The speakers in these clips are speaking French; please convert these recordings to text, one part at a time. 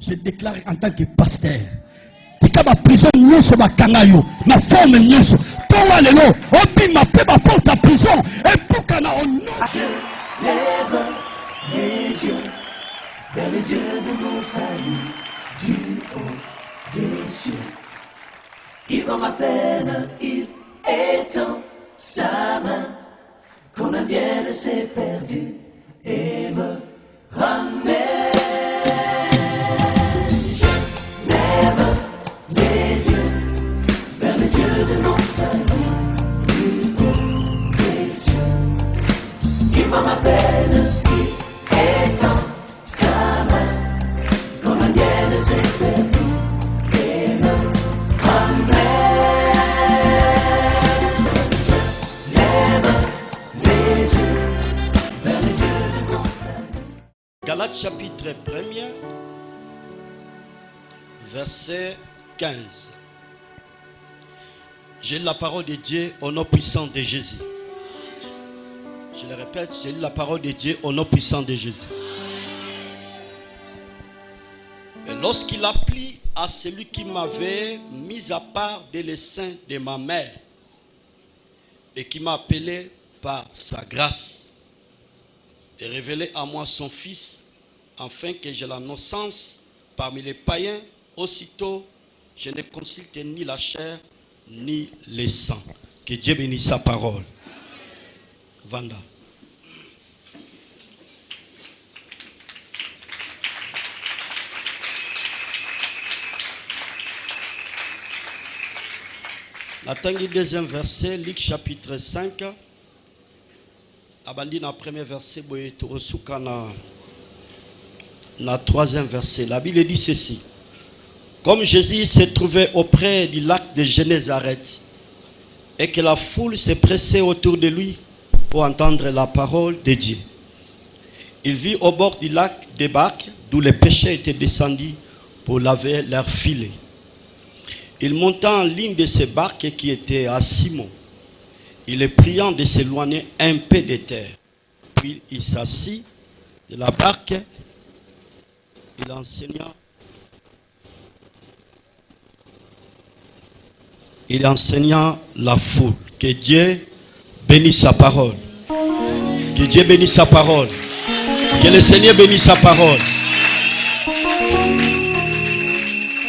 Je déclare en tant que pasteur. Tika ma prison nyonso bakangayo na forme nyonso. Tonga lelo obima pe ba porte à prison et bukana au nom. Je lève les yeux vers le Dieu de mon salut, du haut des cieux. Il voit ma peine, il étend sa main quand la mienne s'est perdue et me ramène. Je lève les yeux vers le Dieu de mon salut, du haut des cieux. Il voit ma peine, il étend sa main quand la mienne s'est perdue et me ramène. Je lève les yeux vers le Dieu de mon salut. Galates chapitre 1er, verset 15. J'ai lu la parole de Dieu au nom puissant de Jésus. Je le répète, j'ai lu la parole de Dieu au nom puissant de Jésus. Et lorsqu'il a plu à celui qui m'avait mis à part dès le sein de ma mère et qui m'a appelé par sa grâce et révélé à moi son Fils, afin que j'ai la naissance parmi les païens, aussitôt je ne consulte ni la chair ni le sang. Que Dieu bénisse sa parole. Vanda. Natangi deuxième verset, Luc chapitre 5. Abandi na premier verset, boyeto osuka na troisième verset. La Bible dit ceci. Comme Jésus se trouvait auprès du lac de Génézareth et que la foule se pressait autour de lui pour entendre la parole de Dieu, il vit au bord du lac des barques d'où les pêcheurs étaient descendus pour laver leurs filets. Il monta en l'une de ces barques qui était à Simon. Il est priant de s'éloigner un peu de terre. Puis il s'assit de la barque. Il enseigna la foule. Que Dieu bénisse sa parole. Que Dieu bénisse sa parole. Que le Seigneur bénisse sa parole.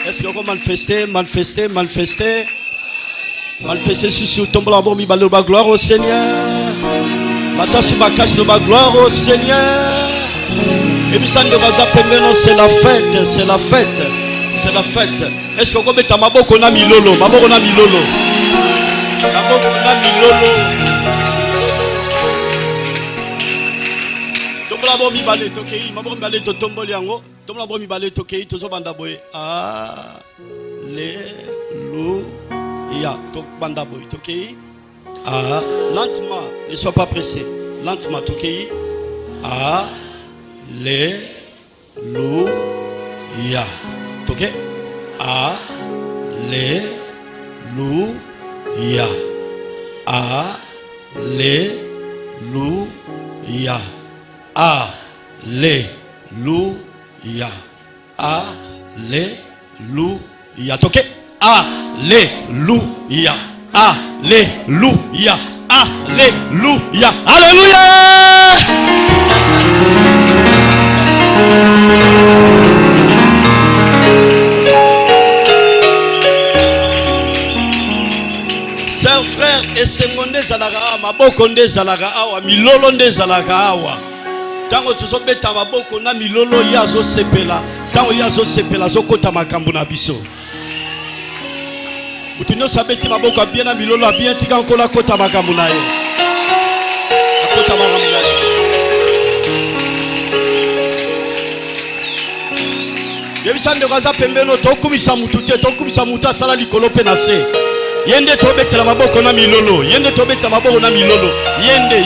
Est-ce qu'on va manifester sur tombe la bombe, gloire au Seigneur. Matassu Makash, gloire au Seigneur. Et puis ça ne va pas maintenant, c'est la fête, c'est la fête, c'est la fête. Est-ce qu'on va mettre ma boque on a mis lolo, ma boque on a mis lolo, ma boque on a mis lolo. Tombe la bombe balé tokei, ma bombe balé to tombe liango, tombe la bombe balé tokei, tozo banda boy. Alléluia, tok banda boy tokei. Lentement, ne sois pas pressé, lentement tokei. Alléluia. Ok? Alléluia. Alléluia. Alléluia. Alléluia. Ok? Alléluia. Alléluia. Alléluia. Alléluia. Chers frères et sœurs, ndezalaka maboko ndezalaka awa milolo ndezalaka awa. Tango tuzobeta maboko na milolo yazo sepela. Tango yazo sepela zokota makambo na biso. Utunyo sabeti maboko bien na milolo bien tika nkola kota makambo na ye. Akota makambo na ye. Yebisande kaza pembeno tokumisa mutu te tokumisa mutu asala likolo pe na se. Yende tobetela maboko na milolo, yende tobeta maboko na milolo, yende.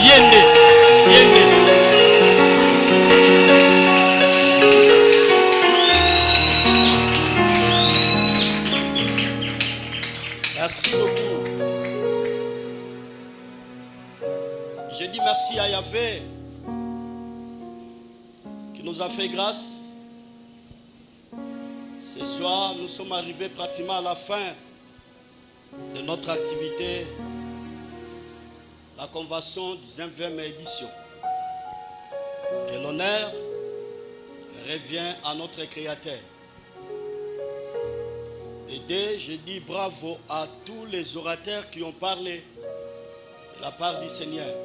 Merci beaucoup. Je dis merci à Yahvé qui nous a fait grâce Ce soir, nous sommes arrivés pratiquement à la fin de notre activité, la convention 19e édition. Que l'honneur revient à notre Créateur. Et je dis bravo à tous les orateurs qui ont parlé de la part du Seigneur.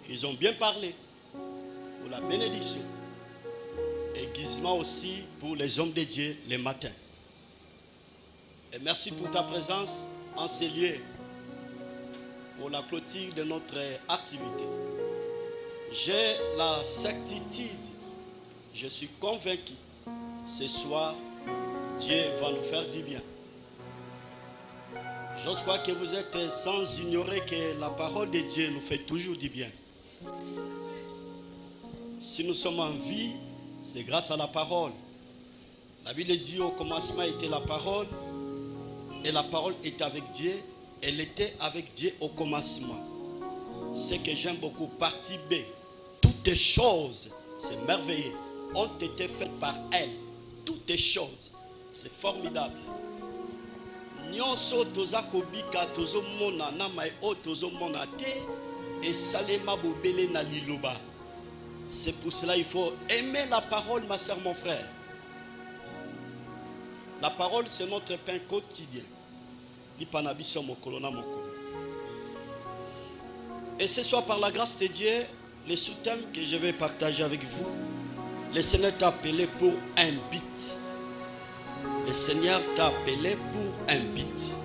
Ils ont bien parlé pour la bénédiction. Aiguisement aussi pour les hommes de Dieu les matins. Et merci pour ta présence en ces lieux pour la clôture de notre activité. J'ai la certitude, je suis convaincu, ce soir, Dieu va nous faire du bien. J'ose croire que vous êtes sans ignorer que la parole de Dieu nous fait toujours du bien. Si nous sommes en vie, c'est grâce à la parole. La Bible dit au commencement était la parole, et la parole était avec Dieu, elle était avec Dieu au commencement. Ce que j'aime beaucoup, partie B, toutes les choses, c'est merveilleux, ont été faites par elle. Toutes les choses, c'est formidable. Nyonso toza kobika tozo mona na mai o tozo mona te et salema bobele na liloba. C'est pour cela il faut aimer la parole, ma sœur, mon frère. La parole, c'est notre pain quotidien. Et ce soir, par la grâce de Dieu, le sous-thème que je vais partager avec vous, le Seigneur t'a appelé pour un but. Le Seigneur t'a appelé pour un but.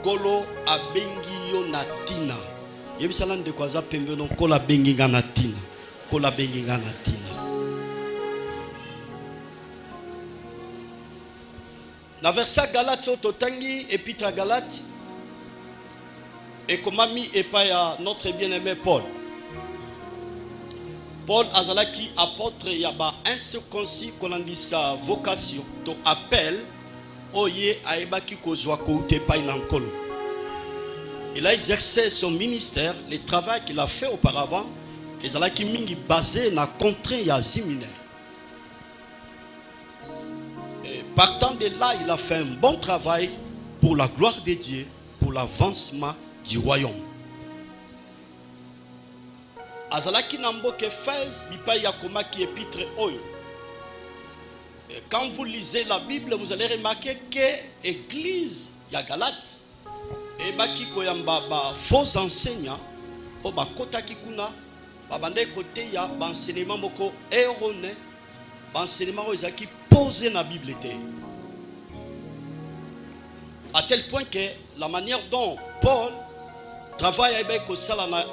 Kolo abengi yo natina. Yebisalan de kwaza pembe non kola bengi natina. Kola bengi natina. Na verset Galate totangi épître à Galate et komami epaya notre bien-aimé Paul. Paul azalaki apôtre yaba incirconcis kolandisa vocation to appel oye aebaki kozwa koute pai nankolo. Il a exercé son ministère, le travail qu'il a fait auparavant, ezalaki mingi basé na contrée ya Ziminer. Et partant de là, il a fait un bon travail pour la gloire de Dieu, pour l'avancement du royaume. Azalaki nambo ke fez bipa yakoma ki épître oyo. Et quand vous lisez la Bible, vous allez remarquer que l'église ya Galate et baki koyamba ba faux enseignants o ba kota kikuna ba bande côté ya ba enseignement moko erroné, ba enseignement ezaki posé na Bible était. À tel point que la manière dont Paul travaille avec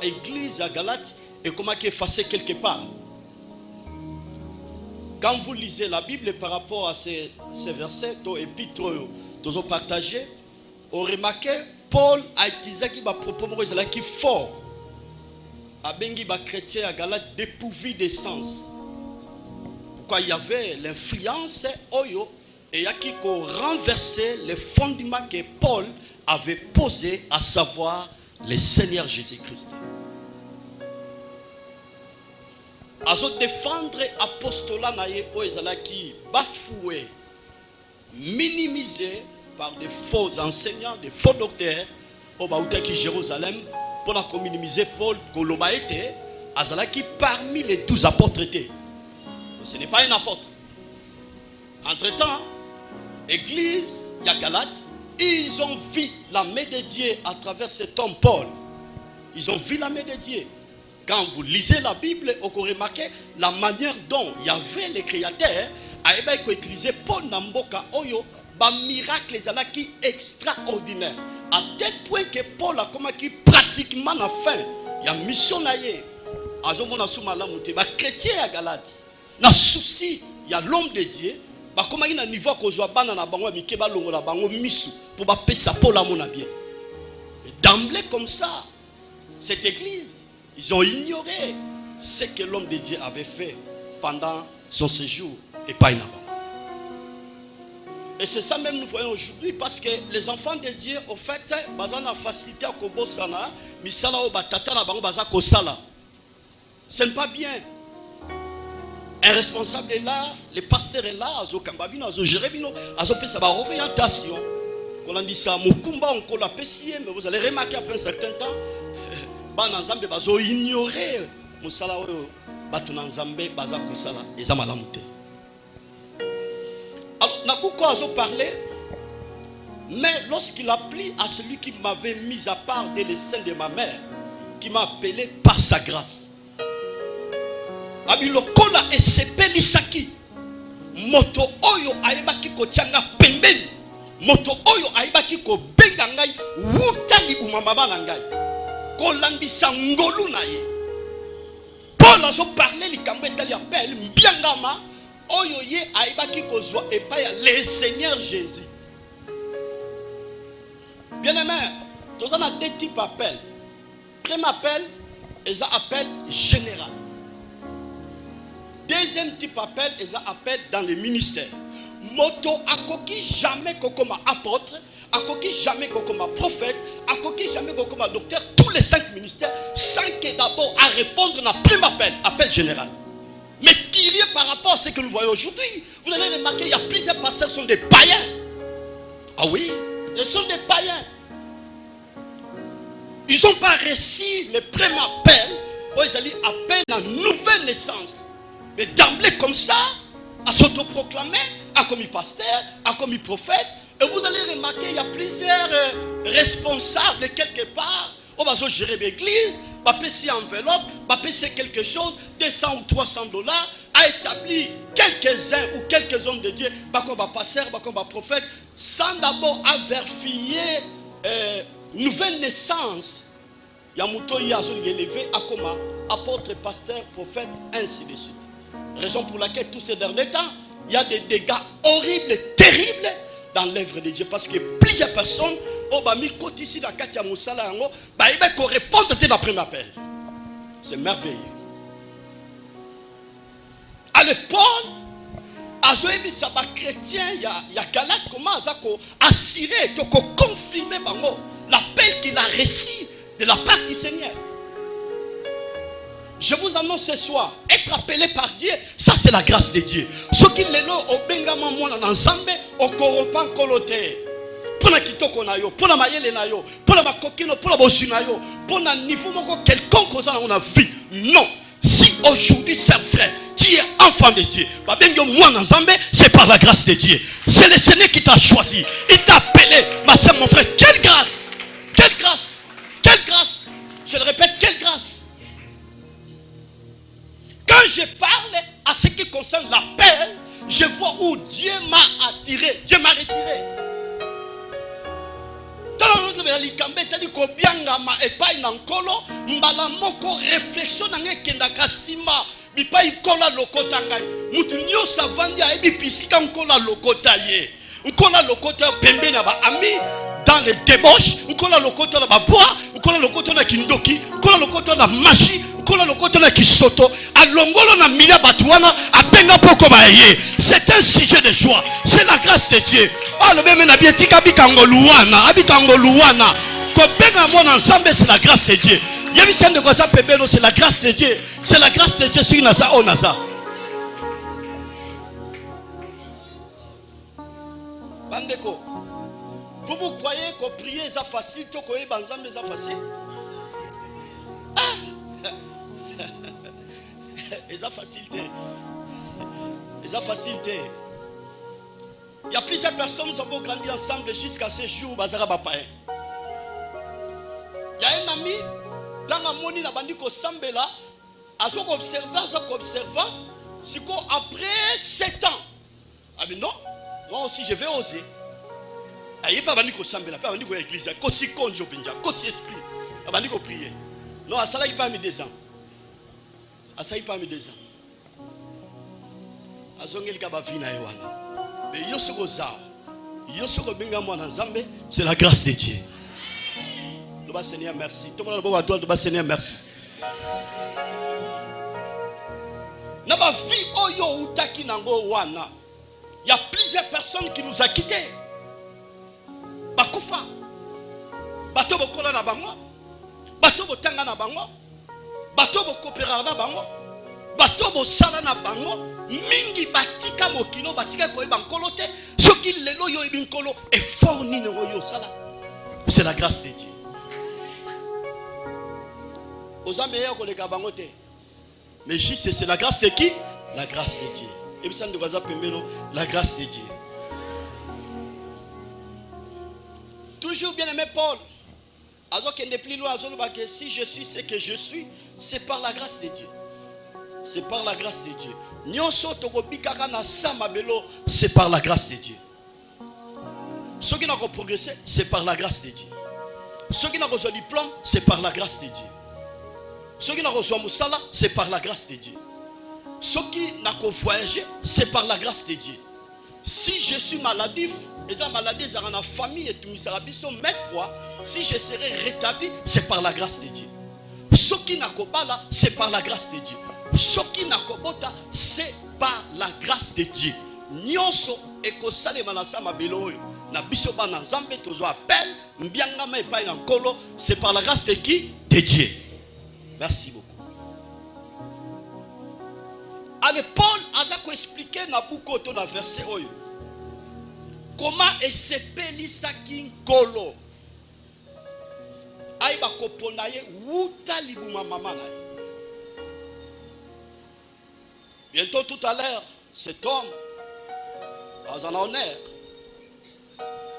l'église à Galate et comment qui est effacé quelque part. Quand vous lisez la Bible par rapport à ces versets, aux épîtres, aux partagés, on remarque Paul a utilisé qui va proposer qui fort. A bengi ba chrétien à Galate dépourvu de sens. Pourquoi il y avait l'influence oyo et il y a qui renversé les fondements que Paul avait posés, à savoir le Seigneur Jésus-Christ. Azo défendre apostolat naye o ezalaki bafoué, minimisé par des faux enseignants, des faux docteurs au baoutaki Jérusalem pour la minimiser Paul koloba était azalaki parmi les 12 apôtres. Ce n'est pas un apôtre. Entre-temps, église ya Galate, ils ont vu la main de Dieu à travers cet homme Paul. Ils ont vu la main de Dieu. Quand vous lisez la Bible, vous remarquez la manière dont il y avait les créateurs a utilisé Paul Namboka Oyo, ba miracle qui extraordinaire. À tel point que Paul a commencé pratiquement la fin. Il y a mission naïe. Azomona soumala monté. Ba chrétien à Galate. Na souci, il y a l'homme de Dieu. Ba comment il a niveau ko zo bana na bango mi keba longo na bango misu pour ba pesa Paul à mon bien. D'emblée comme ça, cette église, ils ont ignoré ce que l'homme de Dieu avait fait pendant son séjour et pas là-bas. Et c'est ça même nous voyons aujourd'hui parce que les enfants de Dieu, au fait, ils ont facilité à Kobosana, mais ça là, ce n'est pas bien. Un responsable est là, le pasteur est là, azo kambabino, azo jérebino, azo pesa ba orientation. Quand on dit ça, Mukumba on kola pessie, mais vous allez remarquer après un certain temps, banazambe bazo ignorer musala oyo batunanzambe baza kusala ezamalamute. Alors Nabucco azo parlé, mais lorsqu'il a plu à celui qui m'avait mis à part dès le sein de ma mère, qui m'a appelé par sa grâce. Abilokola esepelisaki moto oyo aibaki kotianga pembeni, moto oyo aibaki ko benga ngai wutali umamaba na ngai kolandisa ngolu na ye. Paul azo parler likambo etali appel mbiangama oyo ye aibaki kozwa epai ya le Seigneur Jésus. Bien aimé, tous on a deux types d'appels. Premier appel, ils appel général. Deuxième type d'appel, ils appellent dans les ministères. Moto akoki jamais kokoma apôtre, akoki jamais kokoma prophète, akoki jamais kokoma docteur, tous les 5 ministères, sans que d'abord à répondre à premier appel, appel général. Mais qui est par rapport à ce que nous voyons aujourd'hui, vous allez remarquer, il y a plusieurs pasteurs qui sont des païens. Ah oui, ils sont des païens. Ils n'ont pas reçu le premier appel, ils allaient appeler la nouvelle naissance. Mais d'emblée comme ça, à s'autoproclamer, à commis pasteur, à commis prophète, et vous allez remarquer, il y a plusieurs responsables quelque part. On va gérer l'église, on va payer enveloppe, on va payer quelque chose, 200 ou 300 $, à établir quelques-uns ou quelques hommes de Dieu, on va pasteur, on va prophète, sans d'abord vérifier nouvelle naissance. Il y a mouton qui a élevé à comment apôtre, pasteur, prophète, ainsi de suite. Raison pour laquelle tous ces derniers temps, il y a des dégâts horribles et terribles dans l'œuvre de Dieu. Parce que plusieurs personnes ont mis côté ici dans Katia Moussala, ils vont répondre à la première appel. C'est merveilleux. À l'époque, Azoébi Saba chrétien, il y a Galate, comment Azako assurer, confirmer l'appel qu'il a reçu de la part du Seigneur. Je vous annonce ce soir, être appelé par Dieu, ça c'est la grâce de Dieu. Ce qui est là, au Bengama Mona ensemble, au Koropan Kolote. Pour la kitoko na yo, pour la mayele na yo, pour la makokino, pour la bosu na yo, pour la niveau quelconque chose dans la vie. Non. Si aujourd'hui, c'est vrai, tu es enfant de Dieu, c'est par la grâce de Dieu. C'est le Seigneur qui t'a choisi. Il t'a appelé, ma soeur, mon frère. Quelle grâce! Quelle grâce! Quelle grâce! Je le répète, quelle grâce! Quand je parle à ce qui concerne l'appel, je vois où Dieu m'a attiré, Dieu m'a retiré. Réflexion dans les débauches, on a le côté de la bois, on a le côté de la kindoki, on a le côté de la magie, on a le côté de la kisoto, à l'ongolo na mila batouana, à penga poko maye. C'est un sujet de joie, c'est la grâce de Dieu. Oh, le même nabieti kabikango luana, abikango luana. Ko penga mon ensemble, c'est la grâce de Dieu. Yabishan de Goza Pebelo, c'est la grâce de Dieu. C'est la grâce de Dieu sur Nasa Onasa. Bandeko. Vous croyez que prier est facile, que prier est facile? Ah! C'est facilité. C'est facilité. Il y a plusieurs personnes qui ont grandi ensemble jusqu'à ce jour. Il y a un ami dans la moni na bandi ko sambela, azo observant, si après 7 ans. Ah mais non, moi aussi je vais oser. Il n'y a pas de sambela, pas de l'église, côté conjo pinja, côté esprit, pas de prier. Non, ça là il pas mis 2 ans. Ça il pas mis 2 ans. Azongeli ka ba vina ewana. Mais yosoko za. Yosoko benga mwana nzambe, c'est la grâce de Dieu. Le Seigneur merci. Tout le monde doit dire le Seigneur merci. Na ba vie oyo utaki nango wana. Il y a plusieurs personnes qui nous a quittés. Bakufa bato bokola na bango, bato botanga na bango, bato bokopera na bango, bato bosala na bango, mingi batika mokino batika koyeba nkolo te soki lelo yo yebi nkolo effort nini oyo sala. C'est la grâce de Dieu. Oza meilleur que les gabangote. Mais juste c'est la grâce de qui? La grâce de Dieu. Et puis ça nous va appeler la grâce de Dieu. Toujours bien aimé Paul. Alors qu'il n'est plus loin, si je suis ce que je suis, c'est par la grâce de Dieu. C'est par la grâce de Dieu. C'est par la grâce de Dieu. Ceux qui n'ont pas progressé, c'est par la grâce de Dieu. Ceux qui n'ont pas reçu diplôme, c'est par la grâce de Dieu. Ceux qui n'ont pas reçu Moussala, c'est par la grâce de Dieu. Ceux qui n'ont pas voyagé, c'est par la grâce de Dieu. Si je suis maladif, et ça maladie, ça rend la famille et tout, ça fois, si je serai rétabli, c'est par la grâce de Dieu. Ceux qui n'ont pas là, c'est par la grâce de Dieu. Ceux qui n'ont pas c'est par la grâce de Dieu. Nyonso eko salema na sama beloyo na biso ba na nzambe tozo appel mbianga ma epai na nkolo, c'est par la grâce de qui? De Dieu. Merci beaucoup. Allez, Paul a expliqué na bukoto na verset oyo comment esepelisa nkolo ay ba kopona ye wuta libuma mama na ye. Bientôt tout à l'heure cet homme a un honneur.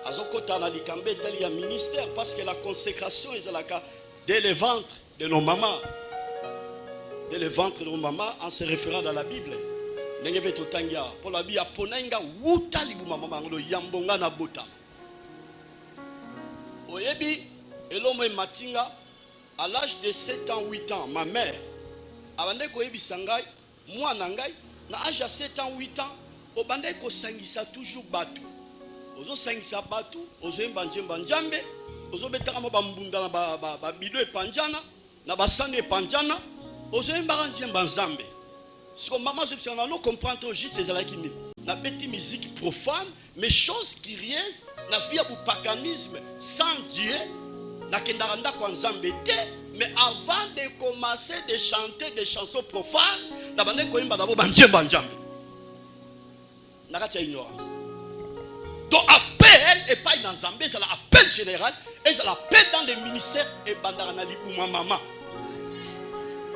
Azokota na likambe tel ya ministère parce que la consécration est la cas dès le ventre de nos mamans. Dès le ventre de nos mamans en se référant dans la Bible. Nengebe totangia pour la Bible aponenga wuta libuma mama ngolo yambonga na bota. Oyebi elomo matinga à l'âge de 7 ans 8 ans ma mère abande ko yebisa ngai mwana ngai na âge de 7 ans 8 ans obande ko sangisa toujours batu. Ozo sangisa batu, ozo yemba njemba njambe, ozo betaka mo bambunda na ba bido epanjana, na basane epanjana, ozo yemba njemba nzambe. Siko maman je ne pas comprendre juste ces alaki ni. Na beti musique profane, mais choses qui riez, na via bu paganisme sans Dieu, na kendaranda kwa nzambe te, mais avant de commencer de chanter des chansons profanes, na bande ko yemba d'abord njemba njambe. Na katia ignorance. Donc appel et pas dans Zambé, c'est l'appel général et c'est l'appel dans les ministères et bandaranali ou ma maman.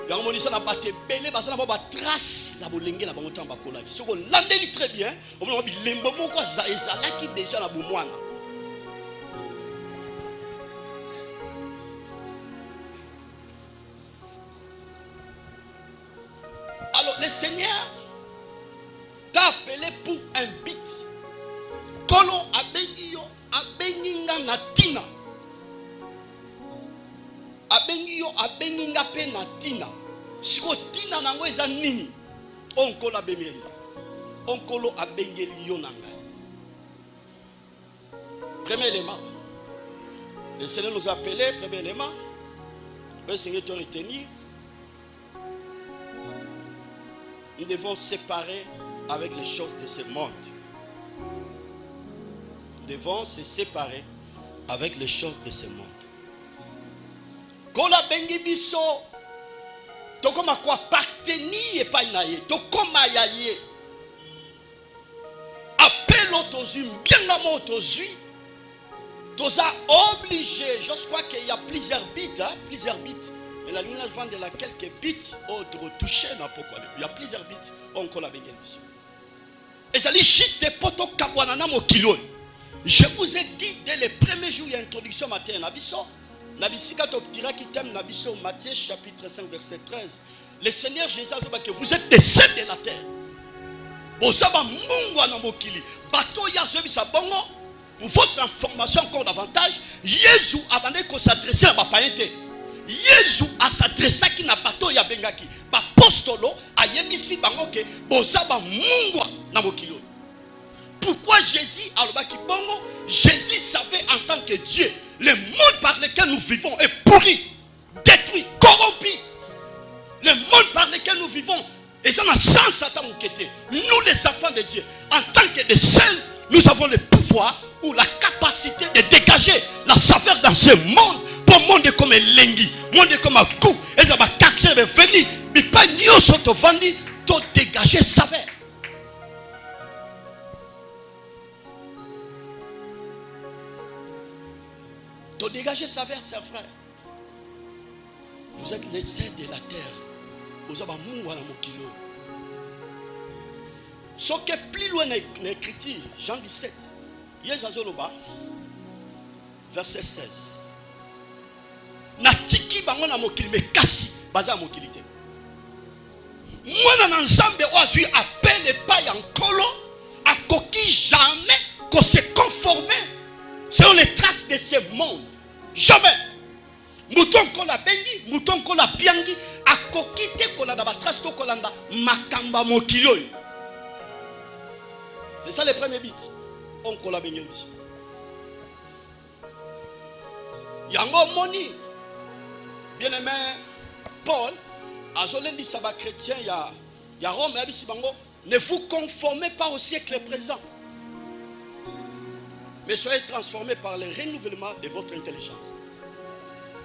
Yang monisa na batte belé basana ba trace na bolenge na bango tamba kolaki. Soko landeli très bien, on va bilembo moko za ezalaki déjà na bomwana. Alors le Seigneur t'a appelé pour un but. Kolo abengiyo abenginga na tina. Abengiyo abenginga pe na tina. Siko tina nango eza nini? Onkolo abemeli. Onkolo abengeli yo nanga. Premier élément. Le Seigneur nous a appelés, premier élément. Le Seigneur te retenir. Nous devons séparer avec les choses de ce monde. Devons se séparer avec les choses de ce monde. Kola bengi biso tokoma kwa appartenir epai na ye tokoma ya ye appel otozui mbianga mo otozui toza obligé. Je crois qu'il y a plusieurs bits, mais la ligne vend de la quelques bits autres touchés n'a pas quoi. Il y a plusieurs bits on kola bengi biso et ça dit juste des potos kabwana na mokilo. Je vous ai dit dès les premiers jours d'introduction matin, Nabiso, Nabisika Toptira qui t'aime Nabiso, Matthieu chapitre 5 verset 13. Le Seigneur Jésus a dit que vous êtes des sels de la terre. Bozaba mungwa na mokili. Bato ya zebi sa bongo. Pour votre information encore davantage, Jésus a demandé qu'on s'adresse à Bapaïté. Jésus a s'adressé à qui n'a bato ya bengaki. Bapostolo a yemisi bango ke bozaba mungwa na mokili. Pourquoi Jésus, Jésus savait en tant que Dieu, le monde par lequel nous vivons est pourri, détruit, corrompu. Le monde par lequel nous vivons, et ça n'a sans Satan enquêté. Nous les enfants de Dieu, en tant que des seuls, nous avons le pouvoir ou la capacité de dégager la saveur dans ce monde. Pour monde comme Lengi, monde comme Akou, et ça va quartier venir, mais pas nous sommes vendus, de dégager saveur. De dégager sa verre, chers frères. Vous êtes les saints de la terre. Vous avez un kilo. Ce qui est plus loin de l'écriture, Jean 17, verset 16. Natiki bango na mokili me kasi baza mokili te. Mwana na nzambe oazui appel pas yankolo akoki jamais qu'on se conformer sur les traces de ce monde. Jamais. Mouton kola bengi, mouton kola piangi akoki te kolanda ba trace to kolanda makamba mokili oyo. C'est ça le premier bit. On kola bengi aussi. Yango moni bien-aimé Paul, Azolendi Saba chrétien, il y a Rome, ne vous conformez pas au siècle présent, mais soyez transformés par le renouvellement de votre intelligence,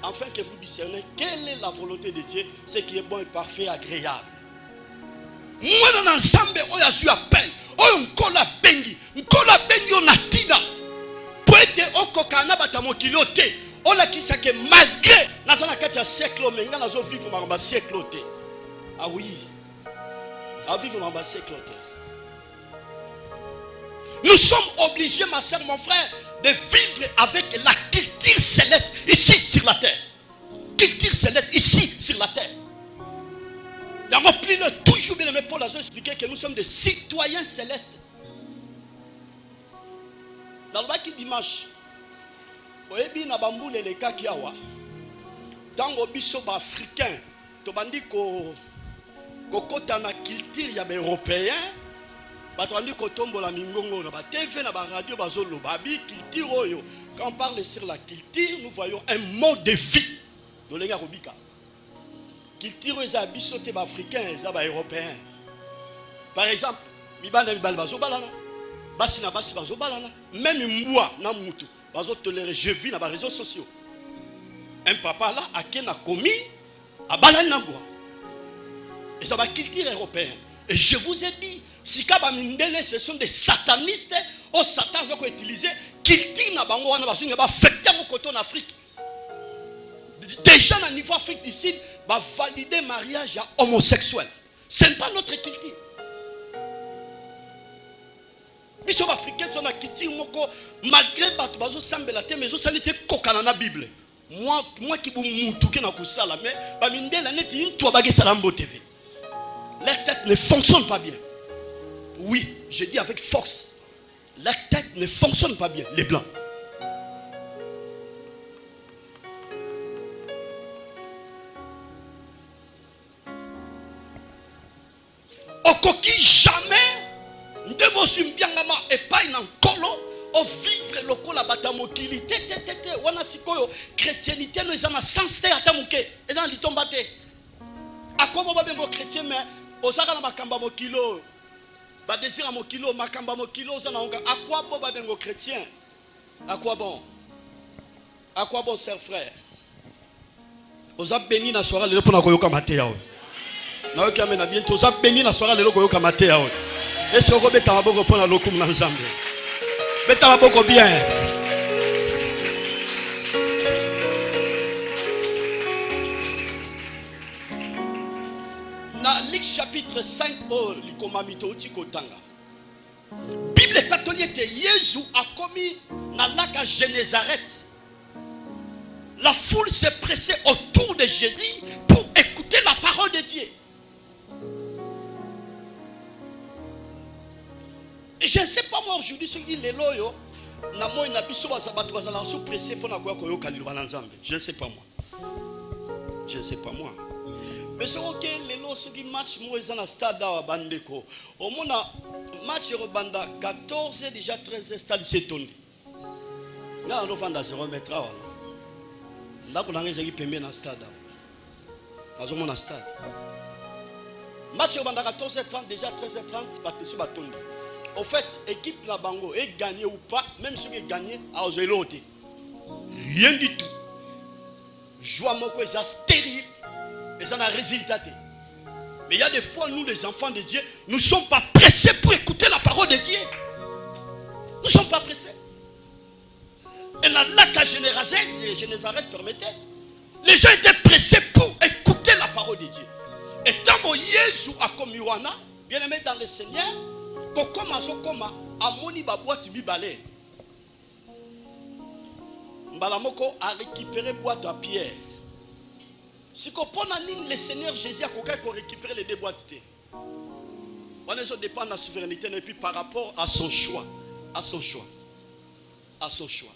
afin que vous discerniez quelle est la volonté de Dieu, ce qui est bon et parfait, agréable. Moi, dans l'ensemble, on a su appel, on kola bengi on a tina, pour être au kokana batamokiliote. On a qui ça que malgré dans un siècle, menga nazo vivre ma siècle. Ah oui, à vivre ma siècle. Nous sommes obligés, ma soeur, mon frère, de vivre avec la culture céleste ici sur la terre. Culture céleste ici sur la terre. Il y a plus de toujours bien aimé Paul a expliqué que nous sommes des citoyens célestes. Dans le baki dimanche. Oyebi na bambule le kaki awa tango biso ba africain to bandi ko kota na culture ya ba européen bato bandi ko tombola mingongo na ba TV na ba radio bazolo babi culture oyo. Quand on parle sur la culture, nous voyons un mode de vie de lenga robika. Culture eza biso te ba africain eza ba européen. Par exemple, mibana bazo balana basi na basi bazo balana même mbwa na mutu. Je vis dans les réseaux sociaux. Un papa là, à qui a commis, à Balanamboua. Et ça va culture européenne. Et je vous ai dit, si Kabamindele, ce sont des satanistes, au Satan, ils ont utilisé, culture na bango, on va fêter au côté en Afrique. Déjà, au niveau Afrique du Sud, va valider le mariage homosexuel. Ce n'est pas notre culture. Les Africains sont culture malgré que bazo sambela te mais ça n'était kokana na Bible. Moi qui bu mutu ke na kusala mais ba mindela neti into bagé salambo TV. Leur tête ne fonctionne pas bien. Oui, je dis avec force. Leur tête ne fonctionne pas bien, les blancs. Okoki jamais ndemo simbiangama et pas une encolo au vivre loko la batamokili te wana sikoyo chrétienité no ezana sens te atamuke ezana litomba te akobo babengo chrétien mais osaka na makamba mokilo ba désir mokilo makamba mokilo ozana onga akwa bo babengo chrétien à quoi bon cher frère oza béni na soirée lelo pona koyoka mateo na oka mena bientôt oza béni na soirée lelo koyoka mateo. Est-ce que vous avez beaucoup pour la locum ensemble? Mettez beaucoup bien. Dans Luc chapitre 5, Bible catholique, Jésus a commis dans le lac à Génézareth. La foule s'est pressée autour de Jésus pour écouter la parole de Dieu. Je ne sais pas moi aujourd'hui ce qu'il est là. Je ne sais pas moi. Je ne sais pas moi. Mais ce que les lots qui match moi dans le stade à Bandeko. Au moins match Banda 14 déjà 13 stade c'est tourné. Là on va 0 mètre. Là on a des équipes dans le stade. Dans mon stade. Match Banda 14h30 déjà 13h30 battu tourné. Au fait, équipe la Bango est gagnée ou pas, même si elle est gagnée, à Ozelote. Rien du tout. Joie mon quoi, c'est stérile. Et ça n'a résultat. Mais il y a des fois, nous les enfants de Dieu, nous ne sommes pas pressés pour écouter la parole de Dieu. Nous ne sommes pas pressés. Et la lac à de Génézareth permettait. Les gens étaient pressés pour écouter la parole de Dieu. Et tant que Jésus a commis wana, bien aimé dans le Seigneur, pour commencer à moni ba boîte bibalé. Mbalamoko a récupéré boîte à pierre. Si qu'on prend en ligne le Seigneur Jésus a récupéré les deux boîtes. On dépend de la souveraineté et puis par rapport à son choix. À son choix. À son choix.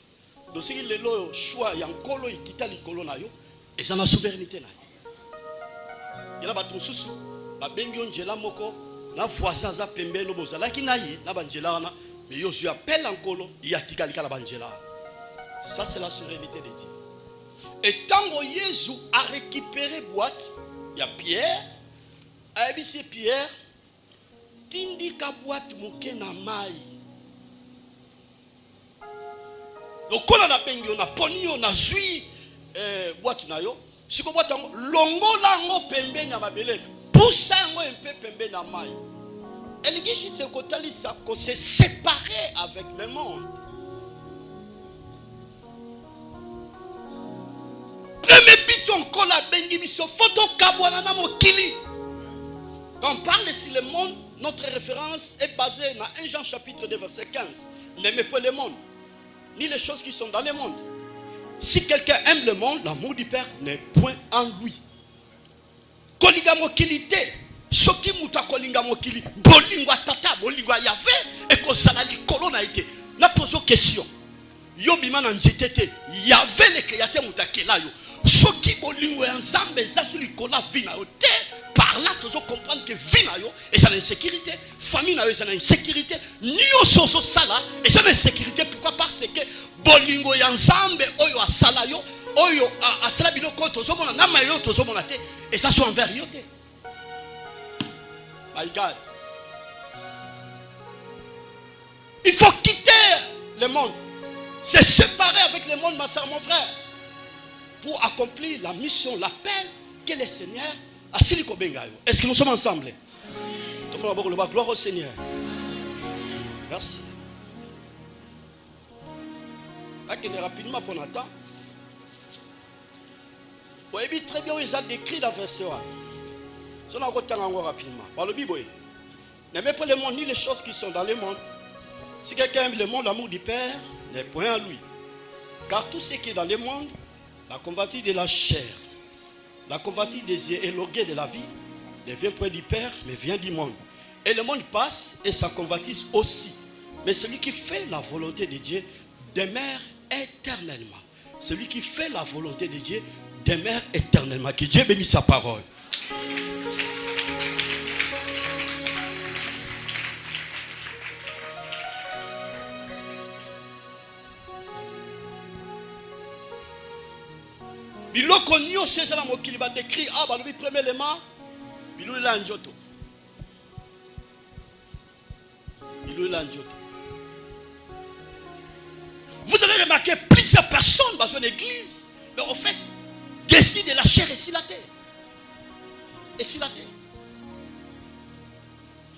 Donc si le choix il y a un colo il quitte le colo na yo et ça la souveraineté na. Il y a ba tunsusu ba bengi onjela moko na voisin za pembe no bozala ki na yi na banjela na mais yo suis appel en colo il y a tikali kala banjela. Ça c'est la souveraineté de Dieu. Et tant que Jésus a récupéré boîte, il y a Pierre, a ébissé Pierre, tindi ka boîte mouke na mai. Donc quand on a bengi, on a poni, on a zui boîte na yo, si ko boîte longo lango pembe na mabele, poussa ngo un peu pembe na mai. Et le gishi se kotali sa ko se séparer avec le monde. Quand on parle sur le monde, notre référence est basée dans 1 Jean chapitre 2 verset 15. N'aimez pas le monde, ni les choses qui sont dans le monde. Si quelqu'un aime le monde, l'amour du Père n'est point en lui. Koligamokilité, soki muta koligamokili, bolingwa tata, bolingwa yave, et ko salali kolona ite. Na pose question. Yo bimana njitete, yave le créateur mutakela yo. Soki bolingo ensemble zasuli kola vina yo te. Par là, tu dois comprendre que vie na yo et ça l'insécurité, famille na yo ça l'insécurité, nio soso sala et ça l'insécurité. Pourquoi? Parce que bolingo ensemble oyo asala yo, oyo asala biloko tozo mona na mayo tozo mona te et ça soit envers yo te. My God. Il faut quitter le monde, se séparer avec le monde, ma soeur, mon frère, pour accomplir la mission, l'appel que le Seigneur a sili ko bengayo. Est-ce que nous sommes ensemble? Gloire au Seigneur. Merci. Là, rapidement pour Nathan. Vous voyez très bien où ils ont décrit la verset 1. Ça n'a pas encore rapidement. Par le Bible. N'aimez pas le monde ni les choses qui sont dans le monde. Si quelqu'un aime le monde, l'amour du Père n'est point en lui. Car tout ce qui est dans le monde, la convoitise de la chair, la convoitise des yeux et l'orgueil de la vie, ne vient point du Père, mais vient du monde. Et le monde passe et sa convoitise aussi. Mais celui qui fait la volonté de Dieu demeure éternellement. Celui qui fait la volonté de Dieu demeure éternellement. Que Dieu bénisse sa parole. Biloko nyonso ezala mokili ba décrit balobi premier élément bilulela njoto. Bilulela njoto. Vous avez remarqué plusieurs personnes dans une église, mais en fait, décident de la chair et si la terre. Et si la terre.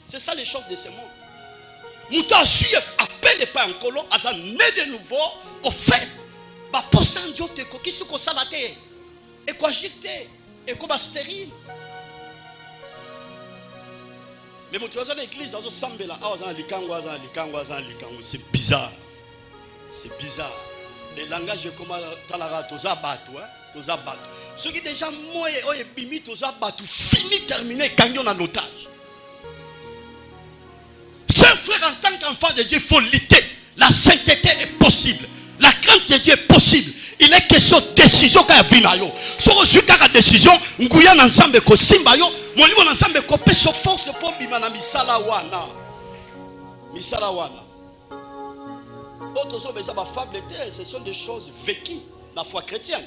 C'est ça les choses de ce monde. Mouta suit appelle pas un colon, à ça né de nouveau, au fait, bah pour ça njoto qui se ça la terre. Et quoi jeter, et quoi stérile. Mais mon tu vas dans l'église, dans Sambela, c'est bizarre. C'est bizarre. Les langages comme Talara, Tozabatou, Tozabatou. Ceux qui déjà moi et Bimi, Tozabatou, fini, terminé, gagnons en otage. Chers frères, en tant qu'enfant de Dieu, il faut lutter. La sainteté est possible. La crainte de Dieu est possible. Il est question de décision quand il y a une décision, nous avons ensemble ko simba yo, nous avons ensemble ko peso force pour bimana misala wana. Misala wana. Autres sont des fable, ce sont des choses vécues la foi chrétienne.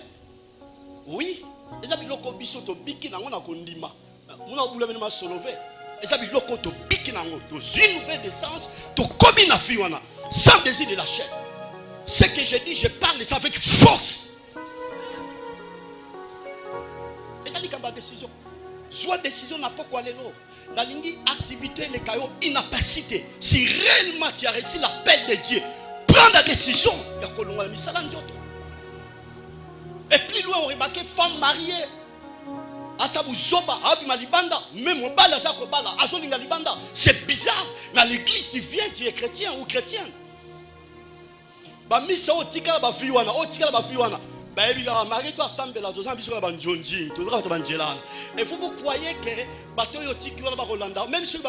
Oui, et ça biloko biso to biki na ngona kondima. Muna bulame na solové. Et ça biloko to biki na ngo, to une nouvelle naissance, to komi na vie wana, sans désir de la chair. Ce que je dis, je parle ça avec force. Et ça dit qu'à ma décision. Soit décision n'a pas quoi les lots. La ligne activité, les caillots, inapacité. Si réellement tu as réussi l'appel de Dieu, prends la décision. Il y a que l'on a mis ça dans le Et plus loin, on remarque femme mariée. C'est bizarre. Mais à l'église, tu viens, tu es chrétien ou chrétienne. Et vous croyez que même si vous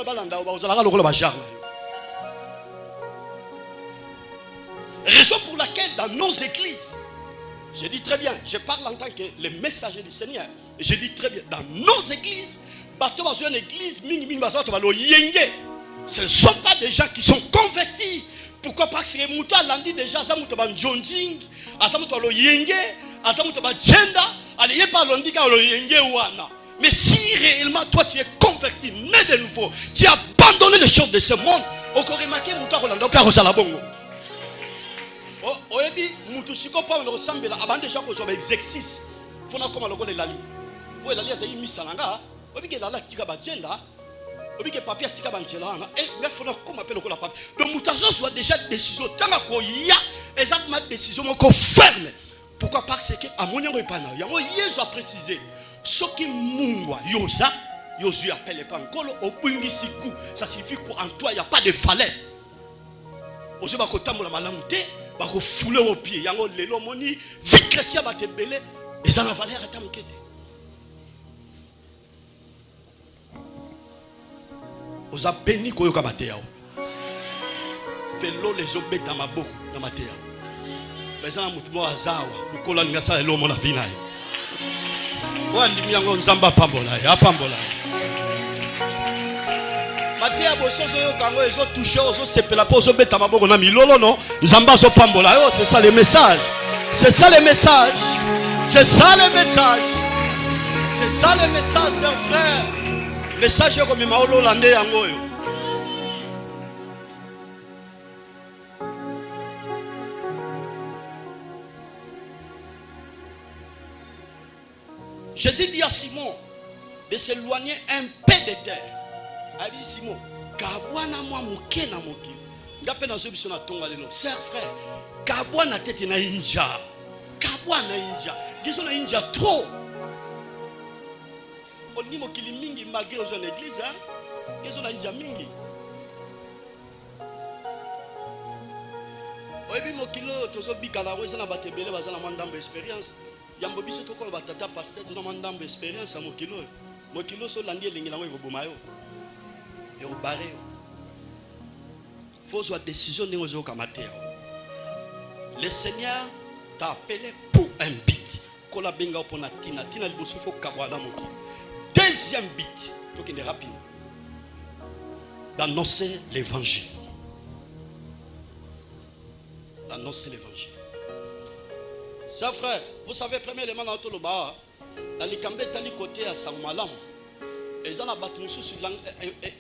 raison pour laquelle dans nos églises, je dis très bien, je parle en tant que les messagers du Seigneur. Je dis très bien, dans nos églises, ce ne sont pas des gens qui sont convertis. Pourquoi? Parce que Mouta l'a dit déjà, ça mouta ban jonjing, ça mouta lo yenge, ça mouta ban genda, allez pas l'ondika lo yenge wana. Mais si réellement toi tu es converti, né de nouveau, tu as abandonné les choses de ce monde, au Korimake Mouta Rolando Karosala-Bongo. Oyebi mutusiko pa le ressemble avant déjà qu'on soit exercice. Faut na comme le lali. Ouais lali ça y misalanga. Oyebi que lala tika ba genda. Oyebi que papier tika ba genda. Et il faut na comme appelle le papier. Donc mutazo soit déjà décision tanga ko ya exactement décision ko ferme. Pourquoi? Parce que amonyango epana. Yango yezo a précisé. Soki mungwa yoza yozu appelle pas nkolo obungisiku. Ça signifie qu'en toi il y a pas de valeur. Ozo ba ko tambola malamu te. Ba ko foule au pied yango lelo moni vie chrétien ba te belé et ça na valeur ata mukete. Oza béni ko yoka bateya. Pelo les obeta maboko na mateya. Pesa na mutu mo azawa mukola ngasa lelo mona vina. Wa ndimi yango nzamba pambola ya pambola. Mateya bosozo yo kango ezo toucher ozo sepela po ozo beta maboko na milolo no nzamba zo pambola. Oh, c'est ça le message. C'est ça le message. C'est ça le message. C'est ça le message, c'est frère. Message comme maolo lande yango yo. Jésus dit à Simon de s'éloigner un peu de terre. A dit Simon, kabwana moi moke na mokili. Ngape na zobiso na tonga lelo. Sœur frère, kabwana tete na inja. Kabwana inja. Gizo na inja trop. On dit mokili mingi malgré aux en église hein. Gizo na inja mingi. Oyebi mokilo tozo bikala weza na batebele bazana mandambo expérience. Yambo biso to ko batata pasteur to na mandambo expérience a mokilo. Mokilo so landi elingi na ngo bomayo. Et au barré. Faut soit décision de nous kamater. Le Seigneur t'a appelé pour un but. Kola benga pour tina tina liboso faut kabwana moki. Deuxième but, donc il est rapide. D'annoncer l'évangile. D'annoncer l'évangile. Ça frère, vous savez premièrement dans tout le bas, dans les cambés tali côté à Samalam. Et ça,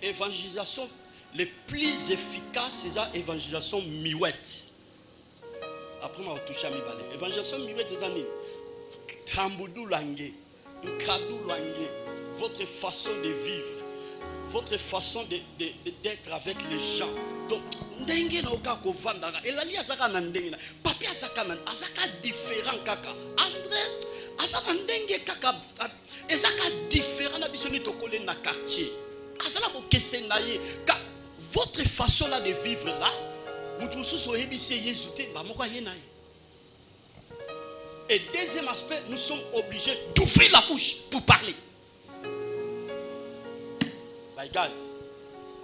l'évangélisation les plus efficaces, c'est l'évangélisation miouette. Après, on va toucher à mi balai. L'évangélisation miouette, c'est ça. Tamboudou langue, Nkadou langue, votre façon de vivre, votre façon d'être avec les gens. Donc, ndenge na oka ko vandanga. Et la lia zaka na ndenge na. Papi azaka na azaka différent kaka. André azaka ndenge kaka. Ezaka différent na biso ni tokole na quartier. Azala bo kese na ye. Votre façon là de vivre là, mutu so ebisi yezute ba moko ye na ye. Et deuxième aspect, nous sommes obligés d'ouvrir la bouche pour parler. My God.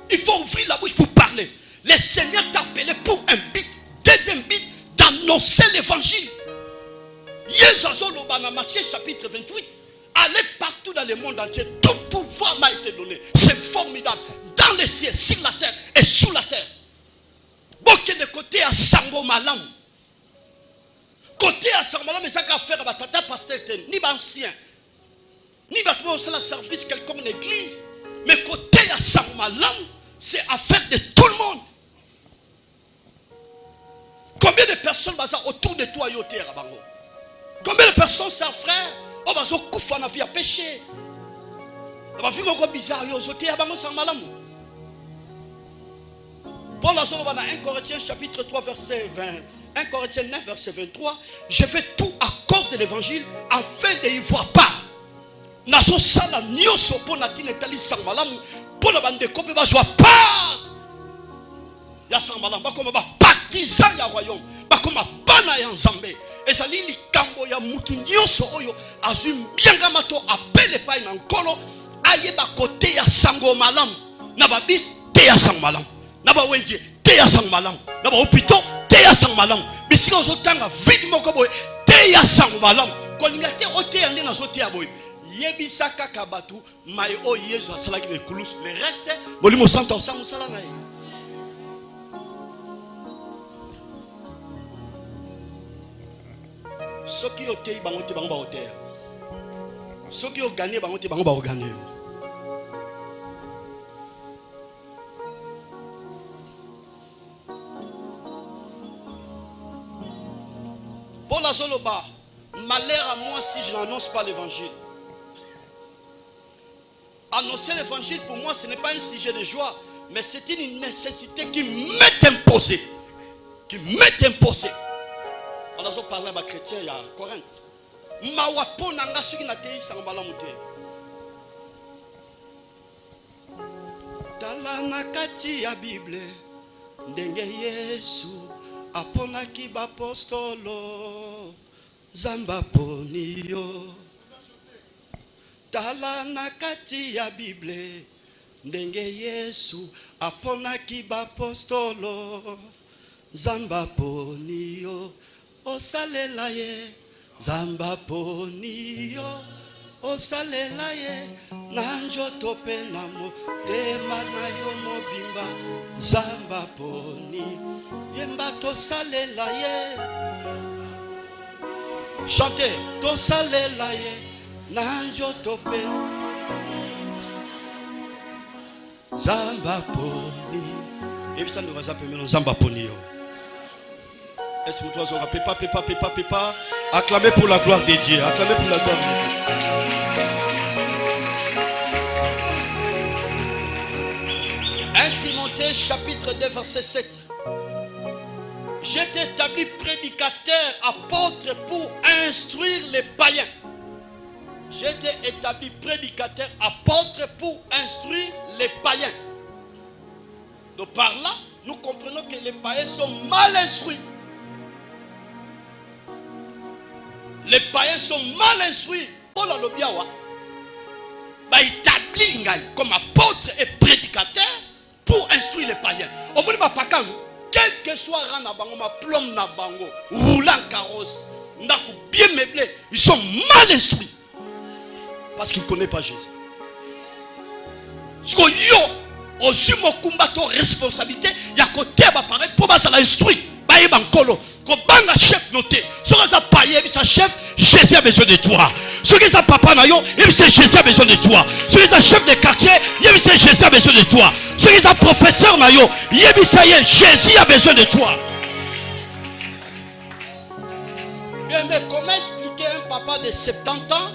Il faut ouvrir la bouche pour parler. Le Seigneur t'a appelé pour un but. Deuxième but, d'annoncer l'évangile. Dans Matthieu chapitre 28, allez partout dans le monde entier. Tout pouvoir m'a été donné. C'est formidable. Dans les cieux, sur la terre et sous la terre. Beaucoup de côté à Sango Malam. Côté à Sango Malam, mais ça qu'a faire à tata pasteur, ni ancien, ni bâtiment au service quelconque l'église. Mais côté à Sango Malam, c'est affaire de tout le monde. Combien de personnes autour de toi yoté à Bango? Combien de personnes, chers frères, on va se couper en vie à pécher? On va vivre encore bizarre, yoté à Bango Sango Malam. Paul a dit dans 1 Corinthiens chapitre 3 verset 20, 1 Corinthiens 9 verset 23, je fais tout à cause de l'évangile afin de y voir part. Nazo sala nyoso pona kinetali sangmalamu pona bandeko pe bazwa part. Ya sangmalamu bakoma ba partisan ya royaume, bakoma bana ya Nzambe. Ezali likambo ya mutu nyoso oyo azwi mbianga mato apele pai na nkolo ayeba kote ya sango malamu na babis te ya sango malamu na ba wenje te ya sango malamu na ba hôpital te ya sango malamu bisika ozotanga vide moko boye te ya sango malamu kolinga te ote ya nde na zote ya boye yebisa kaka batu mai o Yesu asalaki na ekulusu le reste molimo santa osanga mosala na ye. Soki otei bango te bango ba oteya. Soki o gagner bango te bango ba o gagner. Paul Azoloba, malheur à moi si je n'annonce pas l'évangile. Annoncer l'évangile pour moi ce n'est pas un sujet de joie, mais c'est une nécessité qui m'est imposée. Qui m'est imposée. On a parlé à chrétien il y a Corinthe. Mawapo nanga soki na tei sangala mute. Tala na kati ya Bible ndenge Yesu aponaki ba apostolo zamba poniyo. Tala na kati ya Bible ndenge Yesu aponaki ba apostolo zamba poniyo. Osalela ye zamba poniyo. Osalela ye nanjoto pe na motema na yo mobimba zamba poni yemba tosalela ye. Chantez tosalela ye nanjoto pe zamba poni ebisa ndo kaza pemelo zamba poni yo. Est-ce que vous avez pépa, acclamez pour la gloire de Dieu. Acclamez pour la gloire de Dieu. 1 Timothée chapitre 2 verset 7. J'ai été établi prédicateur, apôtre pour instruire les païens. J'ai été établi prédicateur, apôtre pour instruire les païens. Donc par là, nous comprenons que les païens sont mal instruits. Les païens sont mal instruits. Paul Alobiawa va établir comme apôtre et prédicateur pour instruire les païens. Au bout de ma pacan, quel que soit rang bango, ma plombe na bango, roulant carrosse, ndaku bien meublé, ils sont mal instruits parce qu'ils ne connaissent pas Jésus. Parce que yo, aussi mon combat responsabilité, il y a côté pareil pour ça l'instruire. Baye bankolo. Banga chef noté. Ce que ça paye, ça chef, Jésus a besoin de toi. Ce que ça papa na yo, Jésus a besoin de toi. Ce que ça chef de quartier, Jésus a besoin de toi. Ce que ça professeur na yo, Jésus a besoin de toi. Bien, mais comment expliquer un papa de 70 ans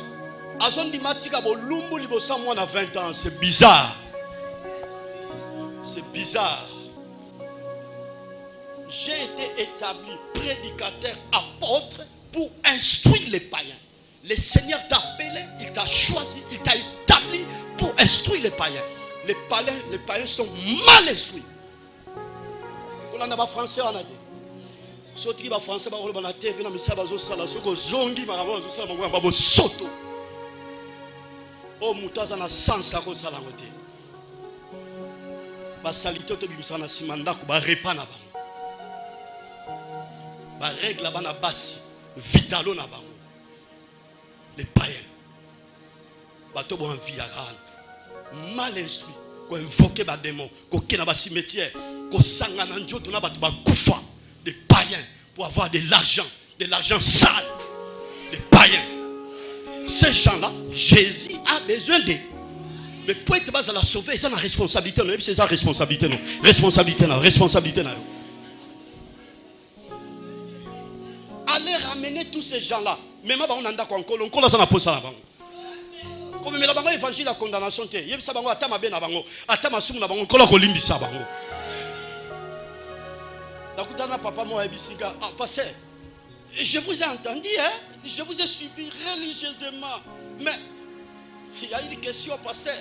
à zone dimatika bolumbu libosa moi na 20 ans? C'est bizarre. C'est bizarre. J'ai été établi prédicateur, apôtre pour instruire les païens. Le Seigneur t'a appelé, il t'a choisi, il t'a établi pour instruire les païens. Les païens sont mal instruits. On a pas français, on a dit. Sotri ba français ba on a TV na misa ba zo sala soko zongi marabo zo sala ba bo soto. O mutaza na sansa ko sala ngote. Ba salito to bimisa na simanda ko ba repa na ba. Ba règle bana basi vitalo na bango. Les païens bato bo en viaral mal instruit ko invoquer ba démon ko kena ba cimetière ko sanga na njoto na bato ba kufa. Des païens pour avoir de l'argent sale. Des païens. Ces gens-là, Jésus a besoin d'eux. Mais pour être bas à la sauver, c'est la responsabilité. C'est sa responsabilité. Responsabilité. Allez ramener tous ces gens-là. Même si on a encore, on a ça pose ça là-bas. Comme mais là-bas, l'évangile la condamnation. Il y a ça bango atama ben bango, atama sumu na bango, kola kolimbi ça bango. Dakutana papa moi ebisika passer Je vous ai entendu, hein? Je vous ai suivi religieusement. Mais il y a une question, pasteur.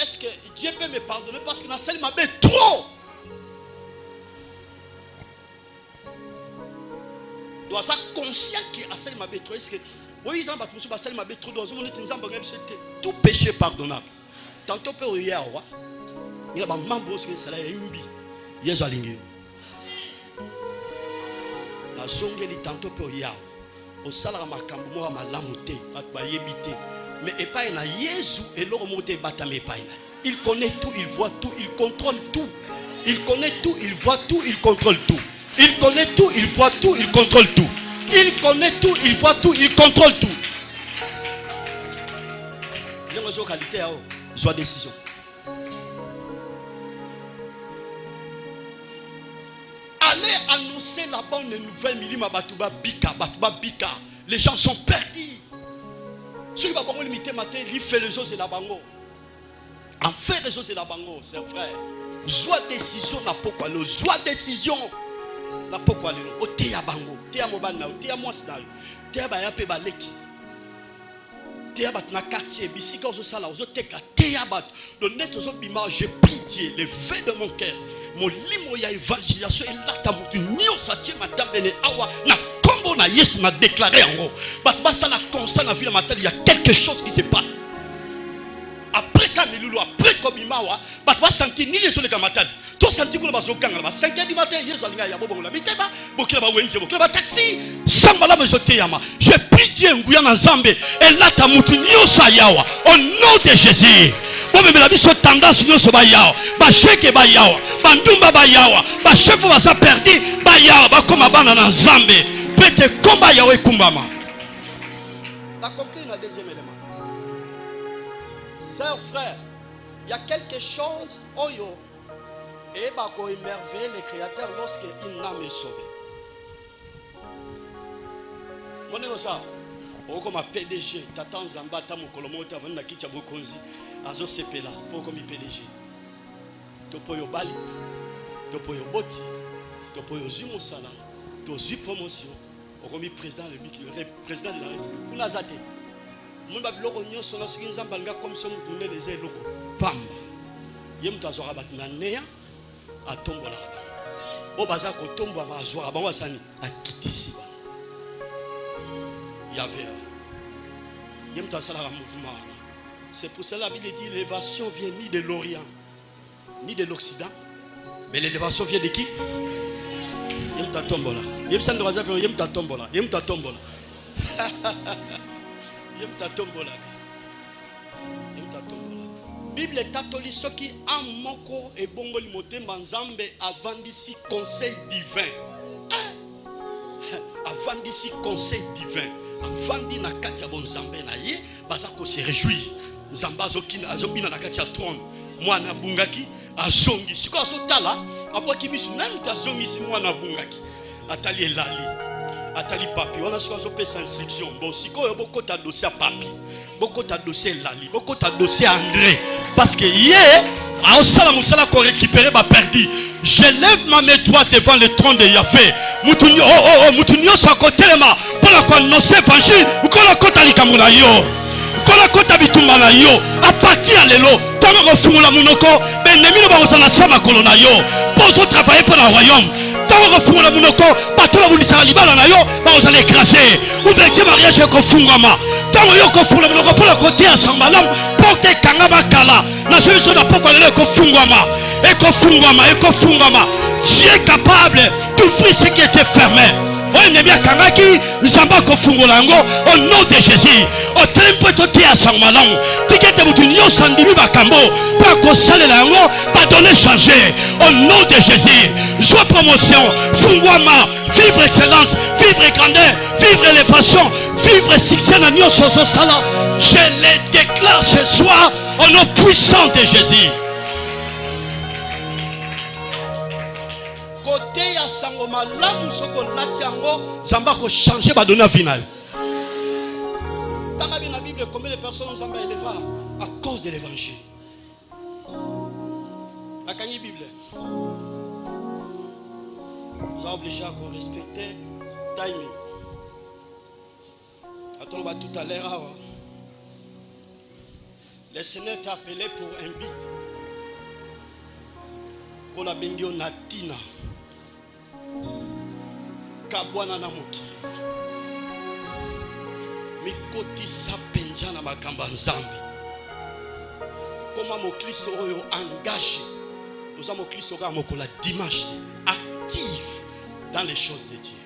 Est-ce que Dieu peut me pardonner parce que la salle m'a fait trop? Doit être conscient que la salle m'a fait trop. Est-ce que oui, ils ont battu la salle m'a fait trop. Tout péché pardonnable. Tantôt peut y avoir. Il y a un membre qui est là, il y a un lingue. La zongue est tantôt peut y avoir. Au salaire makambo moi malamuté ba yebité mais et pas na Jésus et l'or monté batame pas il connaît tout, il voit tout, il contrôle tout, il connaît tout, il voit tout, il contrôle tout, il connaît tout, il voit tout, il contrôle tout, il connaît tout, il voit tout, il contrôle tout. Les raisons qualité à soit décision. Allez annoncer la bonne nouvelle milima batuba bika. Les gens sont perdus. Ceux qui vont limiter matin, ils font les choses et la bango. En fait les choses et la bango, c'est frère. Soit décision n'a pas quoi le. Soit décision n'a pas quoi le. O teya bango, teya mobana, teya mwasna, teya bayape baleki. Teya bat na quartier, bisika ozo sala, ozo teka, teya bat. Le net ozo bima, j'ai pitié, les faits de mon cœur. Mon limo ya évangélisation et là ta mutu nio satie madame bene awa na kombo na Yesu na déclaré en haut. Batba ça la constant na ville matin, il y a quelque chose qui se passe. Après Kamilulu, après Kobimawa, batba senti ni les autres matin. Tout senti que le bazo kanga, 5 h du matin, Yesu alinga ya bobo la miteba, bokela ba wenje, bokela ba taxi, samba la mezote yama. Je pitié nguya na Nzambe et là ta mutu nio sa yawa au nom de Jésus. Bon mais la vie soit tendance nio so ba yawa, ba cheke ba yawa. Bandumba bayawa, ba chef va sa perdu, bayawa, ba koma bana na Nzambe, pete komba yawe kumbama. La conclure le deuxième élément. Sœurs, frères, il y a quelque chose, oyo, et bah ko émerveiller le Créateur lorsqu'une âme est sauvée. Mon est ça. Oh comme PDG, Tatan Zamba, Tamo Kolomota, Vanda Kicha Bokonzi, Azo Sepela, pour comme PDG. Topoyo Bali, Topoyo Boti, Topoyo Zumosala, Tozu promotion, Oromi président de la République, pour Nazate. Mon babiloko nyonso na soki nzamba nga comme ça mutunde les eloko. Pamba. Yem tazora batna neya atombola. Bo baza ko tomba ba azora ba wasani akitisi ba. Yave. Yem tazala la mouvement. C'est pour cela la Bible dit l'élévation vient ni de l'Orient ni de l'Occident, mais l'élévation vient de qui? Yem ta tombola. Yem san doraza pe yem ta tombola. Yem ta tombola. Yem ta tombola. Yem ta tombola. Bible tatoli soki amoko e bongo limotemba Nzambe avant d'ici conseil divin. Avant d'ici conseil divin. Avant di na kati ya bon Nzambe na ye bazako se réjouir. Nzamba azobina na kati ya trône. Mwana bungaki azongi siko azotala abwaki biso nani tazongi si mwana bungaki atali elali atali papi wana siko azopesa instruction bon siko yo bokota dossier ya papi bokota dossier elali bokota dossier André parce que hier aosala mosala ko récupérer ba perdu. Je lève ma main droite devant le trône de Yahvé. Mutunyo sa kotelema pour la annoncer évangile ou ko la kota likambo na yo ko la kota bitumba na yo à partir à lelo tango kofungula munoko benemi no bakosana sama kolona yo pozo travailler pour le royaume tango kofungula munoko bato babundisa libala na yo bakosana écraser ouverture mariage kofungama tango yo kofungula munoko pour la côté à sambalam porte kanga bakala na solution na poko lelo kofungama et kofungama Dieu est capable d'ouvrir ce qui était fermé. On est bien kangaki nzamba kofungula ngo au nom de Jésus au tempo toté à Sangmalang tikete mutunyo sandimi bakambo pas ko salela ngo pas donner changer au nom de Jésus. Joie promotion fungwama vivre excellence vivre grandeur vivre élévation vivre succès na nyoso so sala. Je les déclare ce soir au nom puissant de Jésus. Côté ya sango malamu soko latiango Zamba ko changer ba donner vie na yo. Dans la Bible combien de personnes Zamba éleva à cause de l'évangile. La Kanye Bible. Vous êtes obligé à respecter timing. tout à l'heure, le Seigneur t'a appelé pour un but. Pour la bengio natina. Kabwana na moki. Mikoti sa penja na makamba nzambe. Comment mon Christ engagé. Nous avons Christ la dimanche actif dans les choses de Dieu.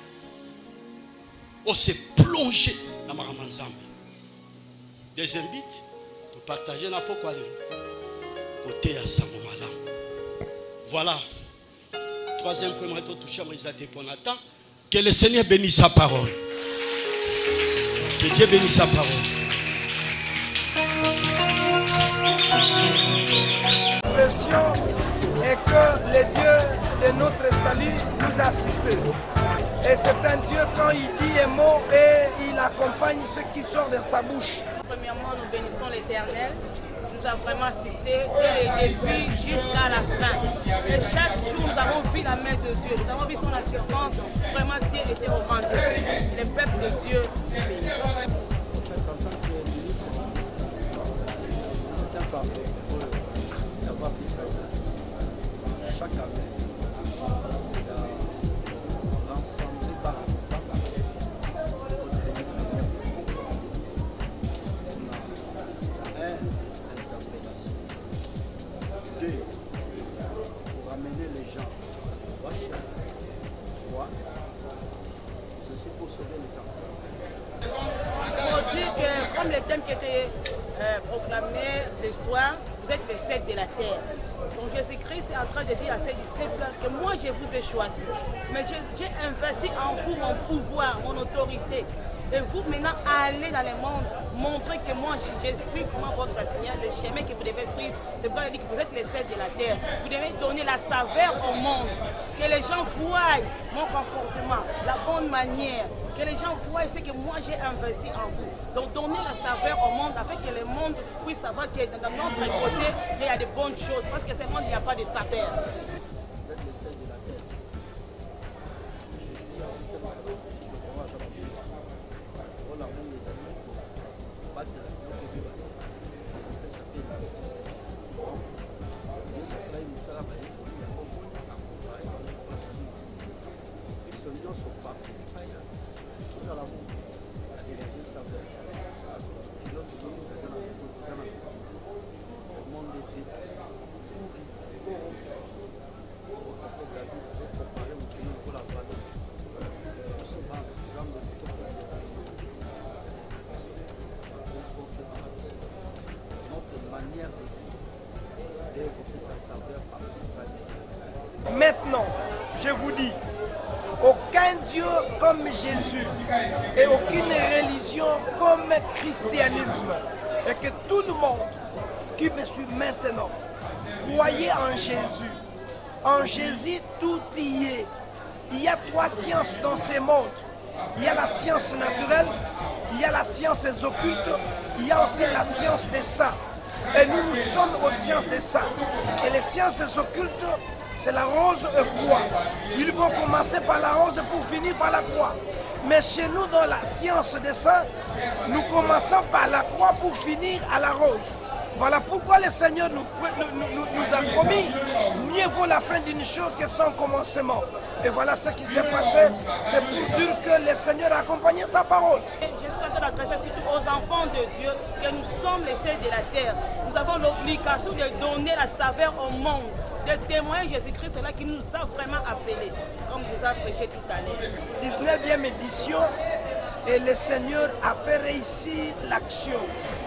On s'est plongé dans ma nzambe. Deuxième but, pour partager la pourquoi côté à Samomala. Voilà. Troisième point, tout touché à Moïsate pour Nathan. Que le Seigneur bénisse sa parole. Que Dieu bénisse sa parole. L'impression est que le Dieu de notre salut nous assiste. Et c'est un Dieu quand il dit un mot et il accompagne ceux qui sortent de sa bouche. Premièrement, nous bénissons l'Éternel. Il nous a vraiment assistés dès le début jusqu'à la fin. Et chaque jour, nous avons vu la main de Dieu. Nous avons vu son assistance. Vraiment, Dieu était au rendez-vous. Le peuple de Dieu est béni. C'est un faveur d'avoir pris ça. Chaque année, l'ensemble par interpellation. 2. Pour amener les gens à Wacha. 3. Ceci pour sauver les enfants. Pour dire que, comme le thème qui était proclamé ce soir, vous êtes les secs de la terre. Donc Jésus-Christ est en train de dire à ses disciples que moi je vous ai choisi. Mais j'ai investi en vous mon pouvoir, mon autorité. Et vous maintenant allez dans le monde, montrer que moi je suis comment votre Seigneur, le chemin que vous devez suivre. C'est pourquoi il dit que vous êtes les secs de la terre. Vous devez donner la saveur au monde. Que les gens voient mon comportement, la bonne manière. Que les gens voient ce que moi j'ai investi en vous. Donc donnez la saveur au monde afin que le monde puisse savoir que dans notre côté, il y a de bonnes choses. Parce que ce monde, il n'y a pas de saveur. Vous êtes les seuls de la terre. Jésus a cité le salut ici, le roi Jean-Baptiste. On l'a même les amis pour battre notre vie. On peut s'appeler la réponse. Bon, ça sera une salle à bailler pour lui. Il y a beaucoup d'accompagner dans le place de l'île. Les solutions sont pas pour les pailles. Nous allons des saveurs. Parce que l'autre jour, nous avons le monde est défait. Maintenant, je vous dis, aucun Dieu comme Jésus et aucune religion comme christianisme, et que tout le monde qui me suit maintenant, croyez en Jésus. En Jésus, tout y est. Il y a 3 sciences dans ce monde. Il y a la science naturelle, il y a la science occulte, il y a aussi la science des saints. Et nous, nous sommes aux sciences des saints. Et les sciences occultes, c'est la rose et croix. Ils vont commencer par la rose pour finir par la croix. Mais chez nous, dans la science des saints, nous commençons par la croix pour finir à la rose. Voilà pourquoi le Seigneur nous a promis, mieux vaut la fin d'une chose que son commencement. Et voilà ce qui s'est passé. C'est pour dire que le Seigneur a accompagné sa parole. Je suis en train d'adresser surtout aux enfants de Dieu que nous sommes les secs de la terre. Nous avons l'obligation de donner la saveur au monde, de témoigner Jésus-Christ, c'est là qui nous a vraiment appelés, comme vous avez prêché tout à l'heure. 19e édition, et le Seigneur a fait réussir l'action.